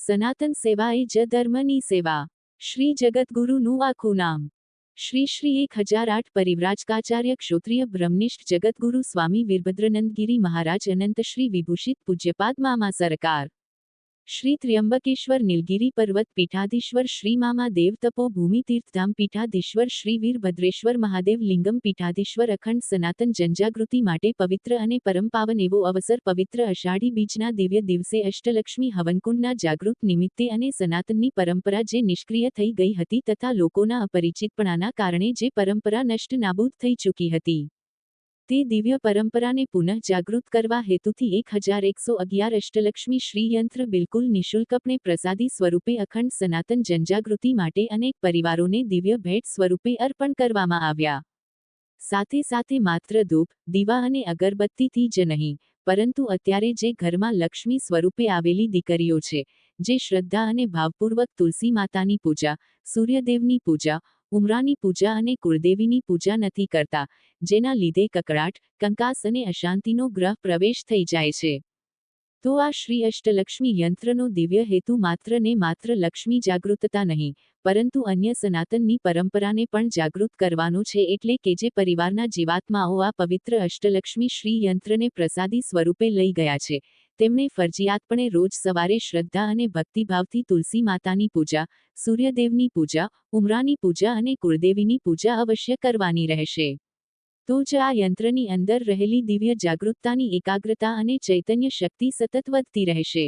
સનાતન સેવા એ જ ધર્મની સેવા. શ્રી જગતગુરુનું આખું નામ. શ્રી 1008 પરિવ્રાજકાચાર્ય ક્ષોત્રિય બ્રહ્મનિષ્ઠ જગતગુરુ સ્વામી વીરભદ્રનંદગીરી મહારાજ અનંત શ્રી વિભૂષિત પૂજ્યપાદ મામા સરકાર. શ્રી ત્ર્યંબકેશ્વર નીલગિરી પર્વત પીઠાધીશ્વર શ્રી મામા દેવ તપો ભૂમિ તીર્થધામ પીઠાધીશ્વર શ્રી વીરભદ્રેશ્વર મહાદેવ લિંગમ પીઠાધીશ્વર અખંડ સનાતન જનજાગૃતિ માટે પવિત્ર અને પરમ પાવન એવો અવસર પવિત્ર અષાઢી બીજના દિવ્ય દિવસે અષ્ટલક્ષ્મી હવનકુંડના જાગૃત નિમિત્તે અને સનાતનની પરંપરા જે નિષ્ક્રિય થઈ ગઈ હતી તથા લોકોના અપરિચિતપણાના કારણે જે પરંપરા નષ્ટ નાબૂદ થઈ ચૂકી હતી તે દિવ્ય પરંપરાને પુનઃ જાગૃત કરવા હેતુથી 1111 અષ્ટલક્ષ્મી શ્રી યંત્ર બિલકુલ નિઃશુલ્કપણે પ્રસાદી સ્વરૂપે અખંડ સનાતન જનજાગૃતિ માટે અનેક પરિવારોને દિવ્ય ભેટ સ્વરૂપે અર્પણ કરવામાં આવ્યા. સાથે સાથે માત્ર ધૂપ, દીવા અને અગરબત્તીથી જ નહીં, પરંતુ અત્યારે જે ઘરમાં લક્ષ્મી સ્વરૂપે આવેલી દીકરીઓ છે, જે શ્રદ્ધા અને ભાવપૂર્વક તુલસી માતાની પૂજા, સૂર્યદેવની પૂજા, ઉમરાની પૂજા અને કુળદેવીની પૂજા નથી કરતા, જેના લીધે કકળાટ, કંકાસ અને અશાંતિનો ગ્રહ પ્રવેશ થઈ જાય છે. તો આ શ્રી અષ્ટલક્ષ્મી યંત્રનો દિવ્ય હેતુ માત્ર ને માત્ર લક્ષ્મી જાગૃતતા નહીં, પરંતુ અન્ય સનાતનની પરંપરાને પણ જાગૃત કરવાનો છે. એટલે કે જે પરિવારના જીવાત્માઓ આ પવિત્ર અષ્ટલક્ષ્મી શ્રી યંત્રને પ્રસાદી સ્વરૂપે લઈ ગયા છે, તેમણે ફરજિયાતપણે રોજ સવારે શ્રદ્ધા અને ભક્તિભાવથી તુલસી માતાની પૂજા, સૂર્યદેવની પૂજા, ઉમરાની પૂજા અને કુળદેવીની પૂજા અવશ્ય કરવાની રહેશે. તો જ આ યંત્રની અંદર રહેલી દિવ્ય જાગૃતતાની એકાગ્રતા અને ચૈતન્ય શક્તિ સતત વધતી રહેશે.